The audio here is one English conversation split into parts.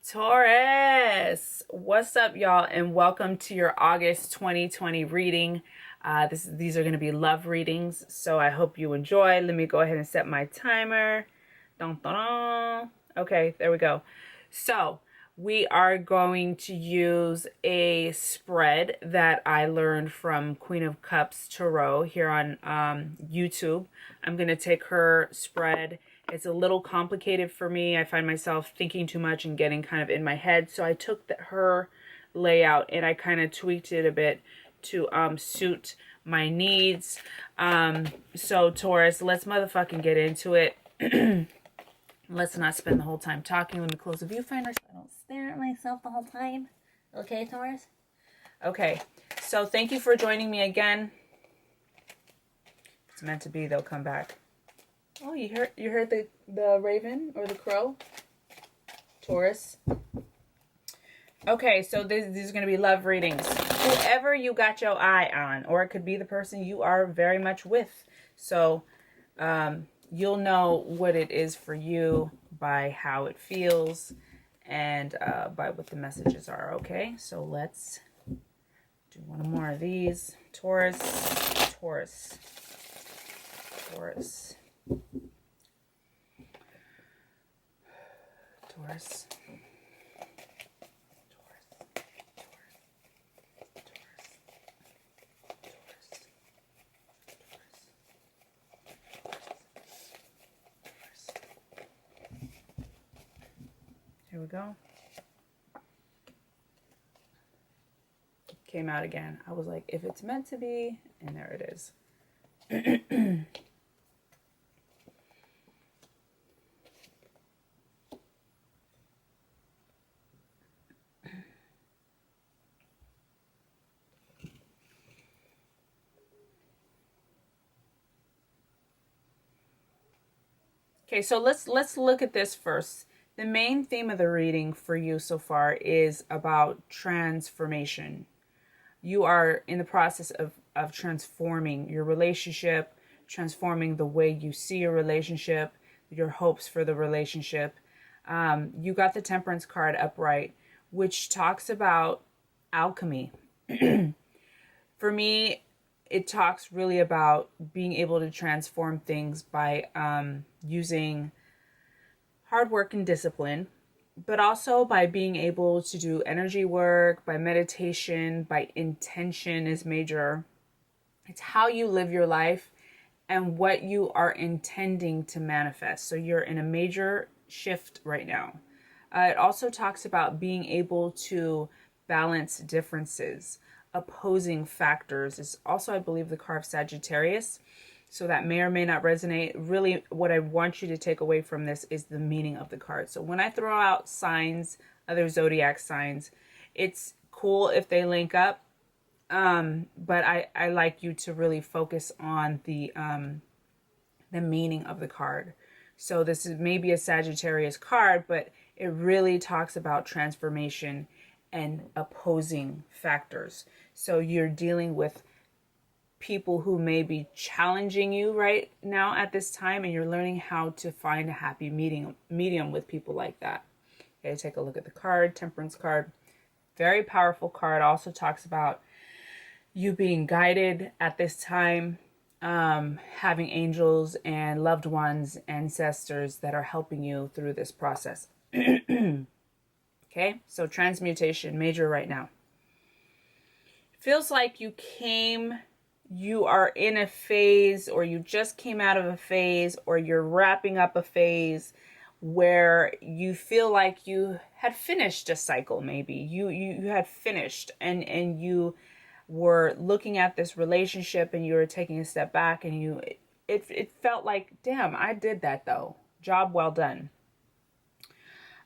Taurus, what's up, y'all, and welcome to your August 2020 reading. These are going to be love readings, so I hope you enjoy. Let me go ahead and set my timer. Dun, dun, dun. Okay, there we go. So we are going to use a spread that I learned from Queen of Cups Tarot here on YouTube. I'm going to take her spread. It's a little complicated for me. I find myself thinking too much and getting kind of in my head. So I took her layout and I kind of tweaked it a bit to suit my needs. So Taurus, let's motherfucking get into it. Let's not spend the whole time talking. Let me close the viewfinder so I don't stare at myself the whole time. Okay, Taurus? Okay, so thank you for joining me again. It's meant to be, they'll come back. Oh, you heard the raven or the crow? Taurus. Okay, so these are going to be love readings. Whoever you got your eye on, or it could be the person you are very much with. So you'll know what it is for you by how it feels and by what the messages are, okay? So let's do one more of these. Taurus, Taurus, Taurus. Taurus. Here we go. Came out again. I was like, if it's meant to be, and there it is. Okay, so let's look at this first. The main theme of the reading for you so far is about transformation. You are in the process of transforming your relationship, transforming the way you see your relationship, your hopes for the relationship. You got the Temperance card upright, which talks about alchemy. For me, it talks really about being able to transform things by using hard work and discipline, but also by being able to do energy work, by meditation, by intention is major. It's how you live your life and what you are intending to manifest. So you're in a major shift right now. It also talks about being able to balance differences. Opposing factors is also, I believe, the card of Sagittarius. So that may or may not resonate. Really, what I want you to take away from this is the meaning of the card. So when I throw out signs, other zodiac signs, it's cool if they link up. But I like you to really focus on the meaning of the card. So this is maybe a Sagittarius card, but it really talks about transformation and opposing factors. So you're dealing with people who may be challenging you right now at this time, and you're learning how to find a happy medium with people like that. Okay, take a look at the card, Temperance card. Very powerful card. Also talks about you being guided at this time, having angels and loved ones, ancestors that are helping you through this process. Okay, so transmutation, major right now. Feels like you are in a phase, or you just came out of a phase, or you're wrapping up a phase where you feel like you had finished a cycle. Maybe you had finished and you were looking at this relationship and you were taking a step back, and it felt like, damn, I did that though. Job well done.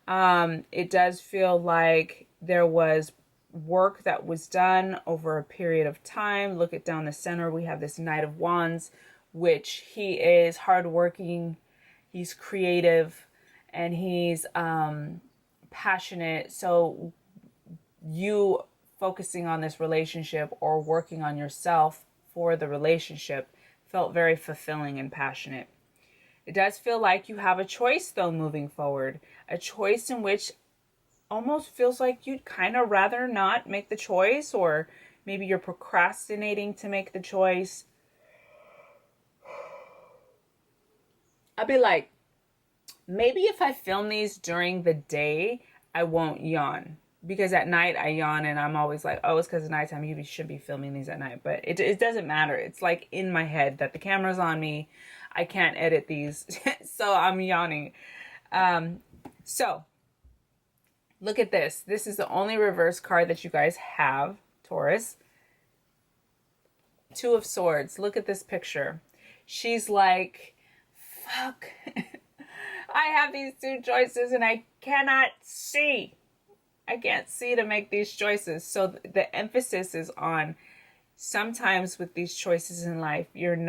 It does feel like there was work that was done over a period of time. Look at down the center. We have this Knight of Wands, which he is hardworking, he's creative, and he's passionate. So you focusing on this relationship or working on yourself for the relationship felt very fulfilling and passionate. It does feel like you have a choice, though, moving forward. A choice in which almost feels like you'd kind of rather not make the choice, or maybe you're procrastinating to make the choice. I'd be like, maybe if I film these during the day, I won't yawn. Because at night I yawn and I'm always like, oh, it's because it's nighttime. You should be filming these at night. But it doesn't matter. It's like in my head that the camera's on me. I can't edit these. So I'm yawning. So look at this. This is the only reverse card that you guys have, Taurus. Two of Swords. Look at this picture. She's like, fuck. I have these two choices and I cannot see. I can't see to make these choices. So the emphasis is on, sometimes with these choices in life, it's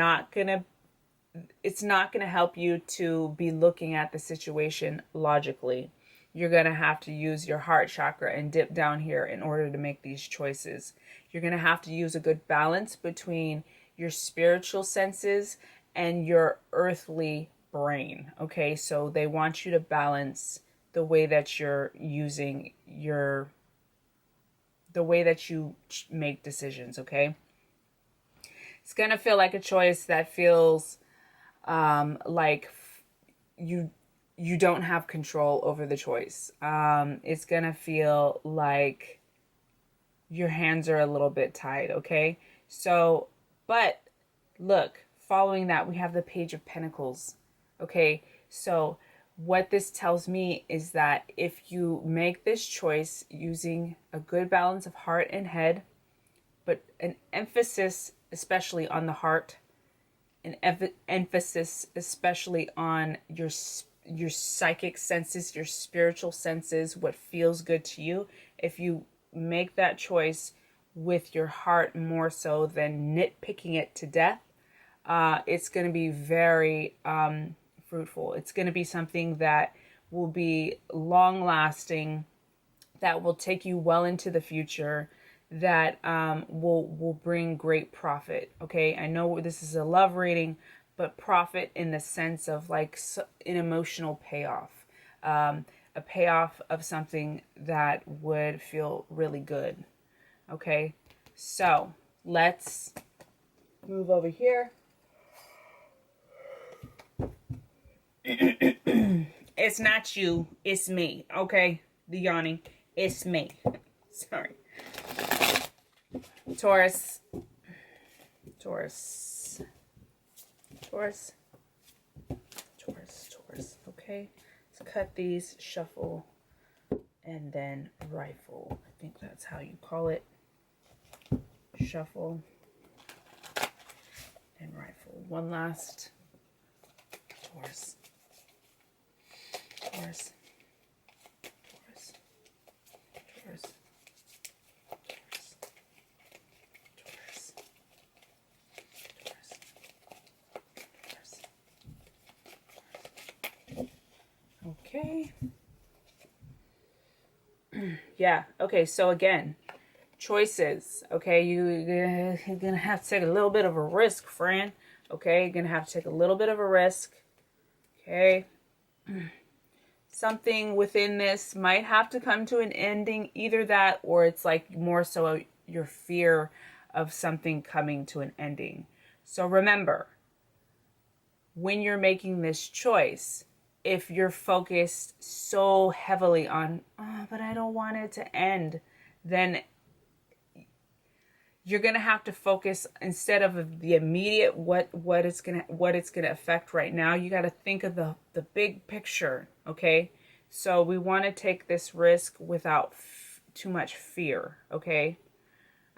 not gonna help you to be looking at the situation logically. You're gonna have to use your heart chakra and dip down here in order to make these choices. You're gonna have to use a good balance between your spiritual senses and your earthly brain. Okay, so they want you to balance the way that you're using the way that you make decisions. Okay, it's gonna feel like a choice that feels like you don't have control over the choice. It's gonna feel like your hands are a little bit tied. Okay, so but look, following that we have the Page of Pentacles. Okay, so what this tells me is that if you make this choice using a good balance of heart and head, but an emphasis especially on the heart, an emphasis especially on your psychic senses, your spiritual senses, what feels good to you, if you make that choice with your heart more so than nitpicking it to death, it's going to be very fruitful. It's going to be something that will be long lasting, that will take you well into the future, that will bring great profit. Okay, I know this is a love reading, but profit in the sense of like an emotional payoff, a payoff of something that would feel really good. Okay, so let's move over here. It's not you, it's me. Okay, the yawning, it's me. Sorry. Taurus, Taurus, Taurus, Taurus, Taurus. Okay, let's cut these, shuffle, and then rifle. I think that's how you call it. Shuffle and rifle. One last. Taurus, Taurus, Taurus, Taurus, Taurus, Taurus, Taurus, Taurus. Okay. Yeah. Okay. So again, choices. Okay, you're gonna have to take a little bit of a risk, friend. Okay, you're gonna have to take a little bit of a risk. Okay. Something within this might have to come to an ending, either that or it's like more so your fear of something coming to an ending. So remember, when you're making this choice, if you're focused so heavily on, oh, but I don't want it to end, then you're gonna have to focus, instead of the immediate what it's gonna affect right now. You got to think of the big picture. Okay, so we want to take this risk without too much fear. Okay,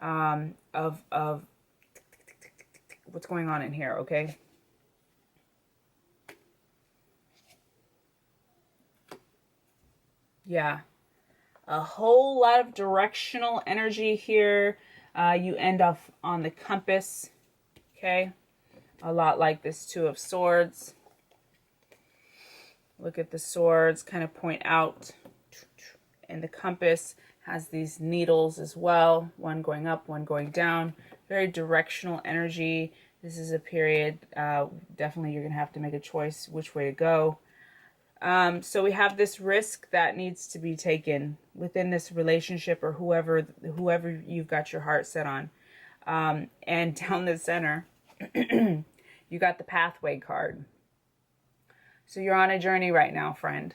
of what's going on in here. Okay. Yeah, a whole lot of directional energy here. You end up on the compass, okay? A lot like this Two of Swords. Look at the swords kind of point out. And the compass has these needles as well. One going up, one going down. Very directional energy. This is a period, definitely you're going to have to make a choice which way to go. So we have this risk that needs to be taken within this relationship, or whoever you've got your heart set on. And down the center, you got the pathway card. So you're on a journey right now, friend.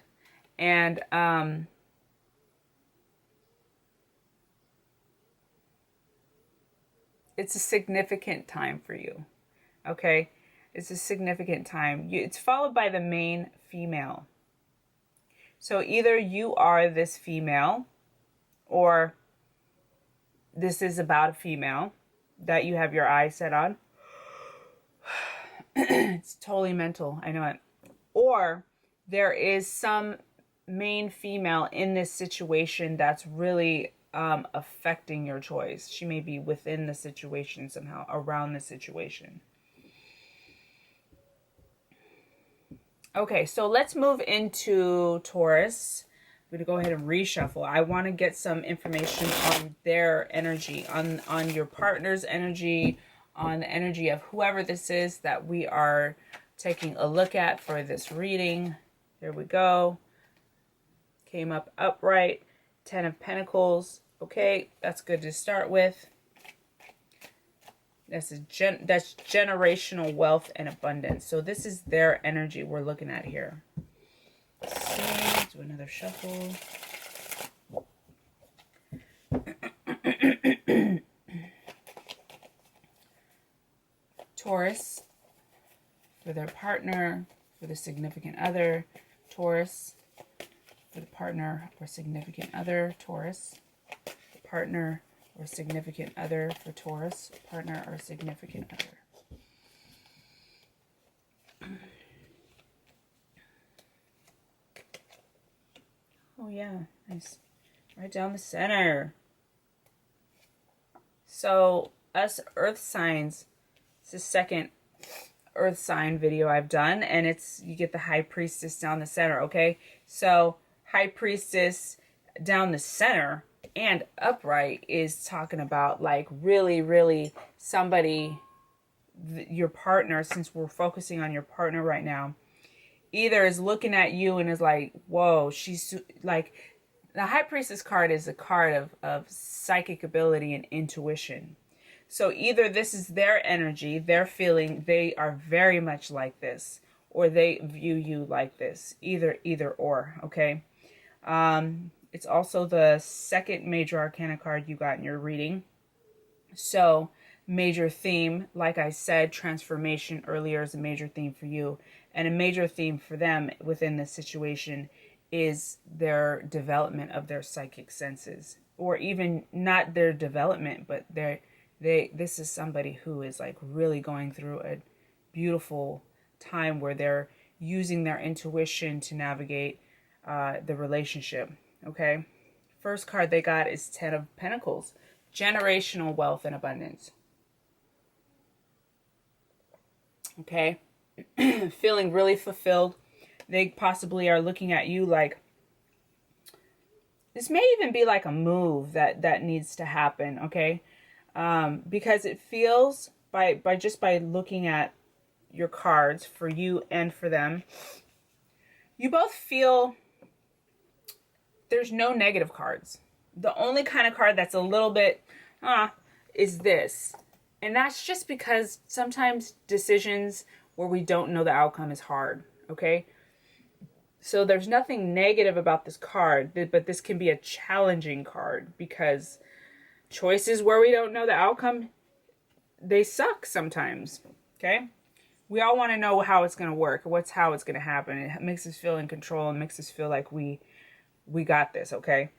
And it's a significant time for you. Okay? It's a significant time. It's followed by the main female. So either you are this female, or this is about a female that you have your eyes set on. It's totally mental, I know it. Or there is some main female in this situation that's really affecting your choice. She may be within the situation somehow, around the situation. Okay, so let's move into Taurus. I'm going to go ahead and reshuffle. I want to get some information on their energy, on your partner's energy, on the energy of whoever this is that we are taking a look at for this reading. There we go. Came up upright. 10 of Pentacles. Okay, that's good to start with. That's generational wealth and abundance. So this is their energy we're looking at here. Let's see. Do another shuffle. Taurus for their partner, for the significant other. Taurus for the partner or significant other. Taurus, the partner or significant other for Taurus, partner or significant other. Oh yeah, nice. Right down the center. So us earth signs, it's the second earth sign video I've done, and you get the high priestess down the center, okay? So high priestess down the center and upright is talking about like really, really somebody, your partner, since we're focusing on your partner right now, either is looking at you and is like, whoa, she's like, the high priestess card is a card of psychic ability and intuition. So either this is their energy, they're feeling they are very much like this, or they view you like this, either or, okay? It's also the second major arcana card you got in your reading. So major theme, like I said, transformation earlier is a major theme for you. And a major theme for them within this situation is their development of their psychic senses. Or even not their development, but this is somebody who is like really going through a beautiful time where they're using their intuition to navigate the relationship. Okay, first card they got is 10 of Pentacles, generational wealth and abundance. Okay, feeling really fulfilled. They possibly are looking at you like, this may even be like a move that needs to happen, okay? Because it feels, by looking at your cards for you and for them, you both feel there's no negative cards. The only kind of card that's a little bit is this. And that's just because sometimes decisions where we don't know the outcome is hard, okay? So there's nothing negative about this card, but this can be a challenging card because choices where we don't know the outcome, they suck sometimes, okay? We all want to know how it's going to work, how it's going to happen. It makes us feel in control and makes us feel like we got this, okay?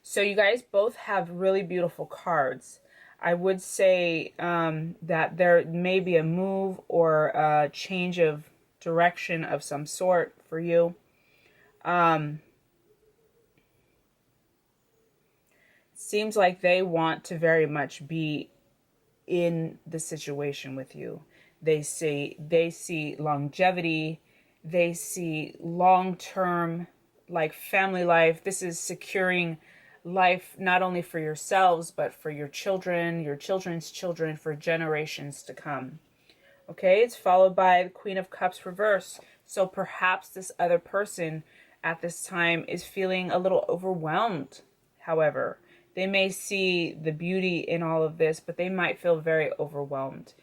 So you guys both have really beautiful cards. I would say that there may be a move or a change of direction of some sort for you. Seems like they want to very much be in the situation with you. They see longevity. They see long-term, like family life. This is securing life not only for yourselves, but for your children, your children's children, for generations to come. Okay, it's followed by the Queen of Cups reverse. So perhaps this other person at this time is feeling a little overwhelmed. However, they may see the beauty in all of this, but they might feel very overwhelmed.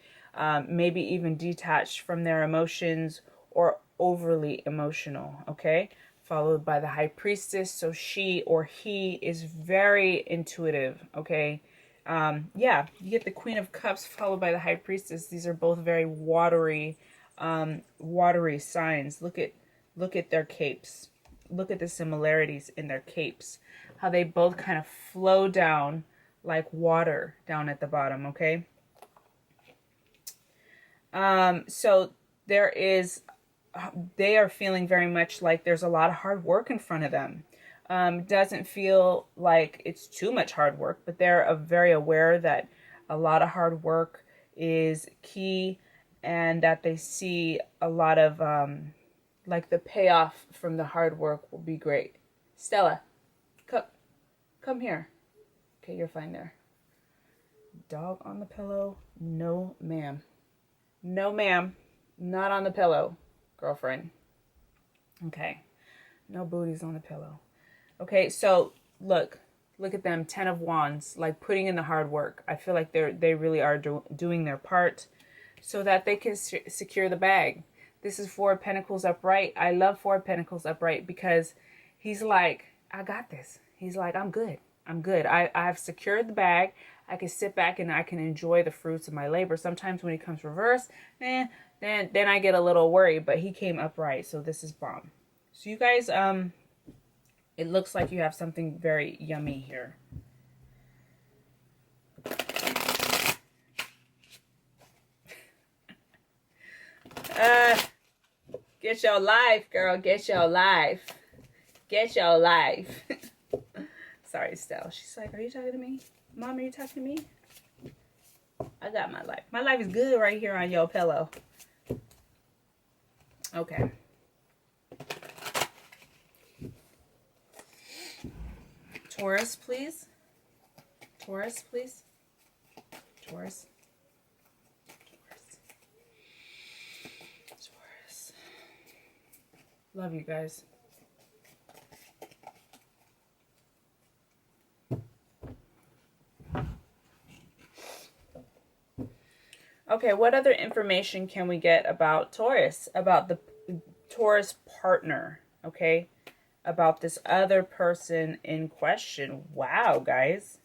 Maybe even detached from their emotions or overly emotional. Okay, followed by the High Priestess. So she or he is very intuitive. Okay, yeah, you get the Queen of Cups followed by the High Priestess. These are both very watery, watery signs. Look at their capes. Look at the similarities in their capes. How they both kind of flow down like water down at the bottom. Okay. So there is, they are feeling very much like there's a lot of hard work in front of them. Doesn't feel like it's too much hard work, but they're very aware that a lot of hard work is key, and that they see a lot of like the payoff from the hard work will be great. Stella, come here. Okay, you're fine there. Dog on the pillow? No, ma'am. No, ma'am. Not on the pillow, girlfriend. Okay. No booties on the pillow. Okay, so look at them, 10 of Wands, like putting in the hard work. I feel like they really are doing their part so that they can secure the bag. This is Four of Pentacles upright. I love Four of Pentacles upright because he's like, I got this. He's like, I'm good. I'm good. I've secured the bag. I can sit back and I can enjoy the fruits of my labor. Sometimes when he comes reverse, then I get a little worried, but he came upright, so this is bomb. So you guys, it looks like you have something very yummy here. Get your life, girl. Get your life. Get your life. Sorry, Stella. She's like, are you talking to me? Mom, are you talking to me? I got my life. My life is good right here on your pillow. Okay. Taurus, please. Taurus, please. Taurus. Taurus. Love you guys. Okay, what other information can we get about Taurus? About the Taurus partner, okay? About this other person in question. Wow, guys.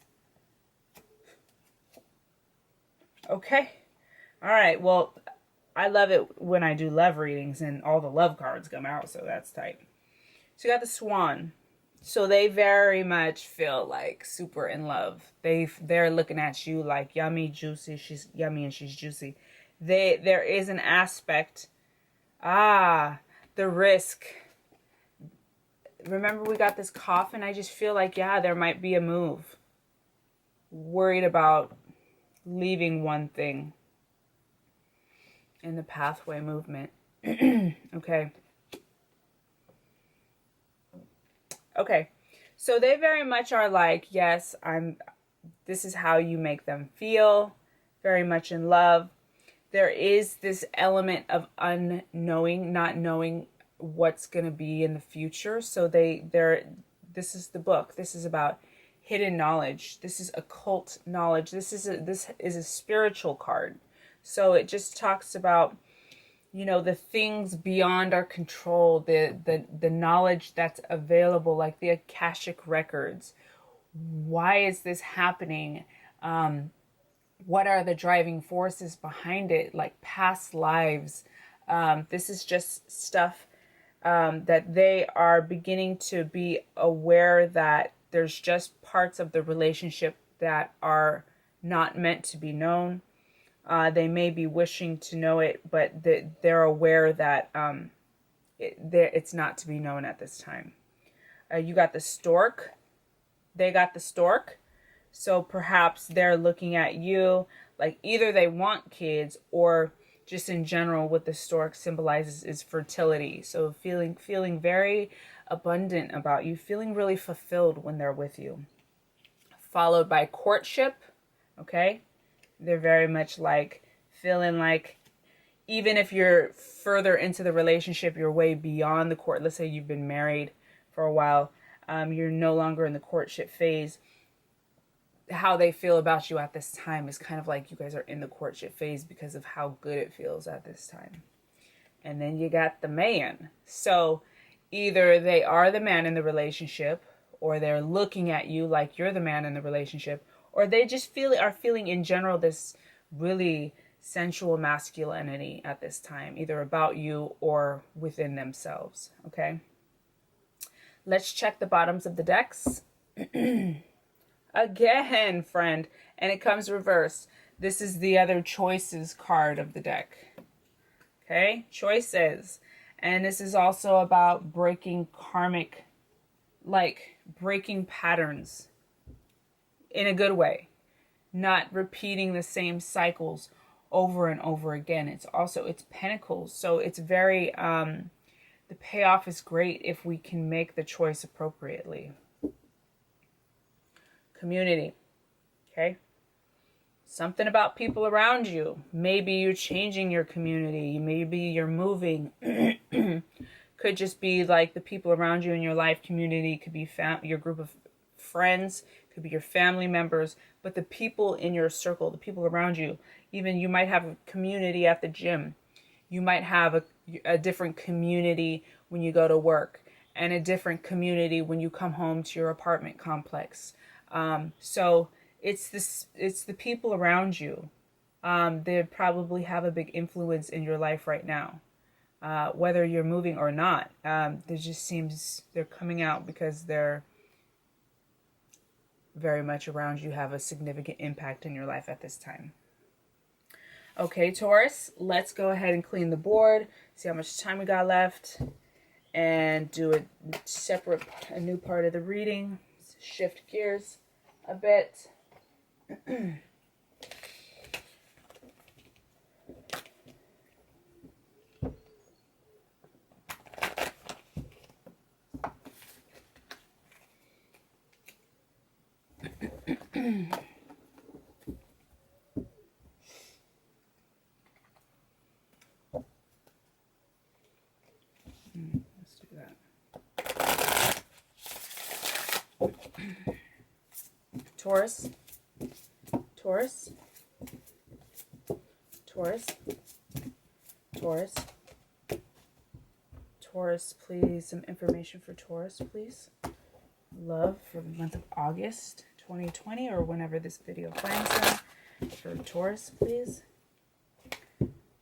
Okay. All right, well, I love it when I do love readings and all the love cards come out, so that's tight. So you got the Swan. So they very much feel like super in love. They're looking at you like yummy, juicy. She's yummy and she's juicy. There is an aspect. The risk. Remember we got this coffin? I just feel like, yeah, there might be a move. Worried about leaving one thing in the pathway movement. Okay. Okay, so they very much are like, yes, this is how you make them feel, very much in love. There is this element of unknowing, not knowing what's going to be in the future. So this is the book. This is about hidden knowledge. This is occult knowledge. This is a spiritual card. So it just talks about, you know, the things beyond our control, the knowledge that's available, like the Akashic records. Why is this happening? What are the driving forces behind it? Like past lives. This is just stuff that they are beginning to be aware that there's just parts of the relationship that are not meant to be known. They may be wishing to know it, but they're aware that it's not to be known at this time. You got the Stork. They got the Stork. So perhaps they're looking at you like either they want kids, or just in general what the Stork symbolizes is fertility. So feeling very abundant about you, feeling really fulfilled when they're with you. Followed by courtship. Okay. They're very much like feeling like, even if you're further into the relationship, you're way beyond the court. Let's say you've been married for a while. You're no longer in the courtship phase. How they feel about you at this time is kind of like you guys are in the courtship phase because of how good it feels at this time. And then you got the man. So either they are the man in the relationship, or they're looking at you like you're the man in the relationship, or they just are feeling in general this really sensual masculinity at this time, either about you or within themselves. Okay. Let's check the bottoms of the decks. Again, friend, and it comes reversed. This is the other choices card of the deck. Okay, choices. And this is also about breaking karmic, like breaking patterns in a good way, not repeating the same cycles over and over again. It's pentacles. So it's very, the payoff is great if we can make the choice appropriately. Community. Okay. Something about people around you. Maybe you're changing your community. Maybe you're moving. Could just be like the people around you in your life. Community could be your group of friends, could be your family members, but the people in your circle, the people around you. Even you might have a community at the gym. You might have a different community when you go to work, and a different community when you come home to your apartment complex. So it's the people around you. They probably have a big influence in your life right now. Whether you're moving or not, there just seems they're coming out because they're very much around you, have a significant impact in your life at this time. Okay, Taurus, let's go ahead and clean the board, see how much time we got left, and do a new part of the reading. Shift gears a bit. Let's do that. Taurus, Taurus, Taurus, Taurus, Taurus, please. Some information for Taurus, please. Love for the month of August 2020, or whenever this video finds them. For Taurus, please.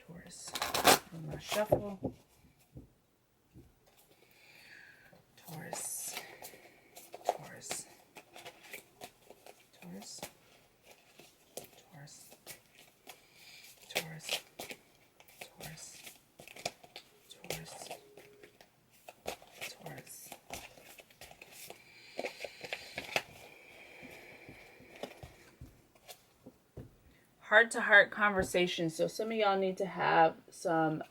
Taurus. I'm gonna shuffle. Taurus. Taurus. Taurus. Taurus. Taurus. Taurus. Taurus. Taurus. Heart-to-heart conversations. So some of y'all need to have some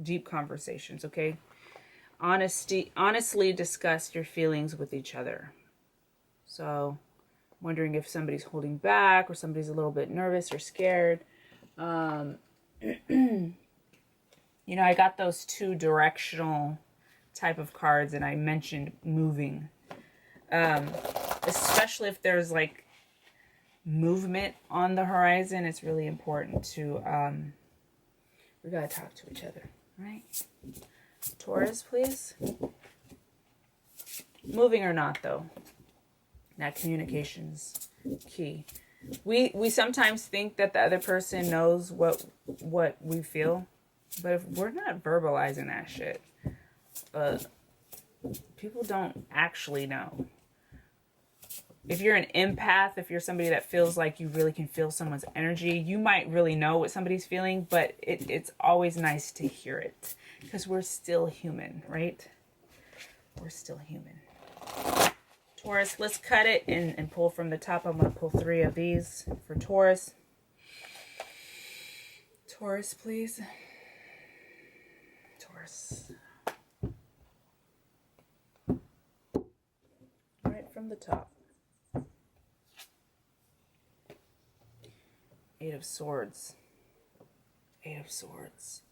deep conversations, okay? Honestly discuss your feelings with each other. So wondering if somebody's holding back or somebody's a little bit nervous or scared. You know, I got those two directional type of cards, and I mentioned moving. Especially if there's like movement on the horizon, it's really important to, we gotta talk to each other, right? Taurus, please. Moving or not, though. That communication's key. We sometimes think that the other person knows what we feel, but if we're not verbalizing that shit, people don't actually know. If you're an empath, if you're somebody that feels like you really can feel someone's energy, you might really know what somebody's feeling, but it's always nice to hear it, because we're still human, right? We're still human. Taurus, let's cut it and pull from the top. I'm going to pull 3 of these for Taurus. Taurus, please. Taurus. Right from the top. 8 of Swords. Eight of Swords.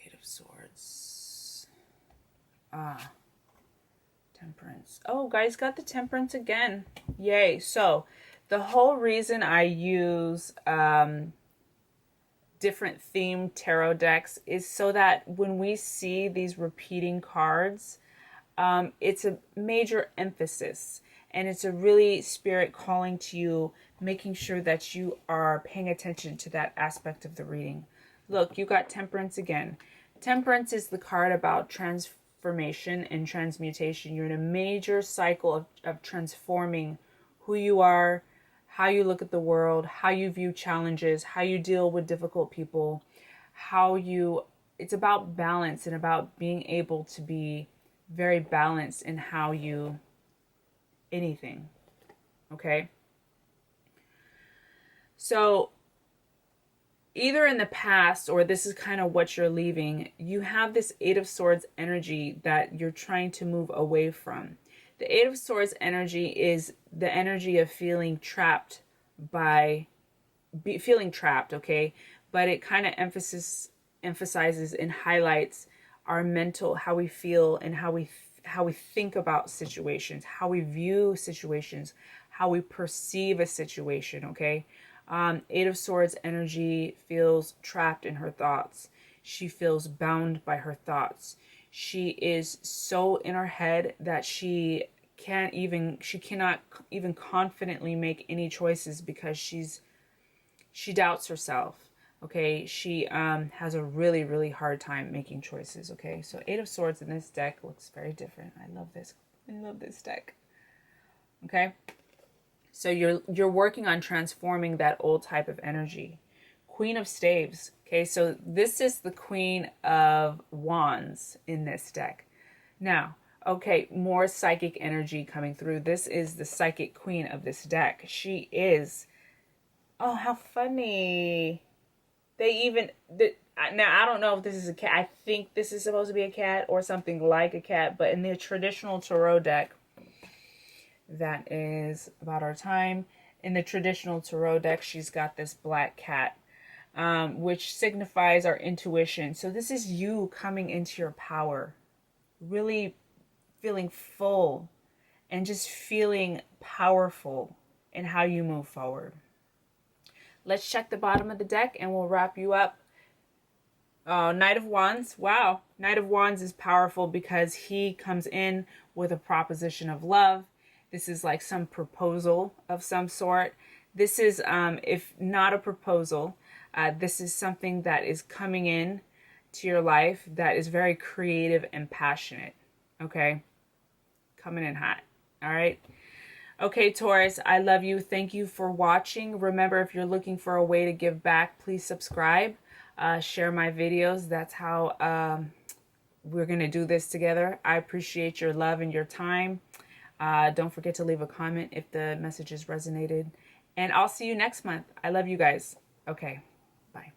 Eight of Swords. Temperance. Oh, guys, got the Temperance again. Yay. So the whole reason I use different themed tarot decks is so that when we see these repeating cards, it's a major emphasis, and it's a really spirit calling to you, making sure that you are paying attention to that aspect of the reading. Look, you got Temperance again. Temperance is the card about transformation and transmutation. You're in a major cycle of transforming who you are, how you look at the world, how you view challenges, how you deal with difficult people, it's about balance and about being able to be very balanced in how you anything. Okay? So either in the past, or this is kind of what you're leaving, you have this Eight of Swords energy that you're trying to move away from. The Eight of Swords energy is the energy of feeling trapped, okay? But it kind of emphasizes and highlights our mental, how we feel, and how we think about situations, how we view situations, how we perceive a situation, okay? Eight of Swords energy feels trapped in her thoughts. She feels bound by her thoughts. She is so in her head that she cannot even confidently make any choices because she doubts herself. Okay, she has a really, really hard time making choices. Okay, so Eight of Swords in this deck looks very different. I love this. I love this deck. Okay, so you're working on transforming that old type of energy. Queen of Staves. Okay, so this is the Queen of Wands in this deck. Now, okay, more psychic energy coming through. This is the psychic queen of this deck. She is. Oh, how funny. Now I don't know if this is a cat. I think this is supposed to be a cat or something like a cat, but in the traditional tarot deck, that is about our time. In the traditional tarot deck, she's got this black cat, which signifies our intuition. So this is you coming into your power, really feeling full and just feeling powerful in how you move forward. Let's check the bottom of the deck and we'll wrap you up. Knight of Wands. Wow. Knight of Wands is powerful because he comes in with a proposition of love. This is like some proposal of some sort. This is, if not a proposal, this is something that is coming in to your life that is very creative and passionate. Okay? Coming in hot. All right? Okay, Taurus, I love you. Thank you for watching. Remember, if you're looking for a way to give back, please subscribe. Share my videos. That's how we're going to do this together. I appreciate your love and your time. Don't forget to leave a comment if the message has resonated. And I'll see you next month. I love you guys. Okay, bye.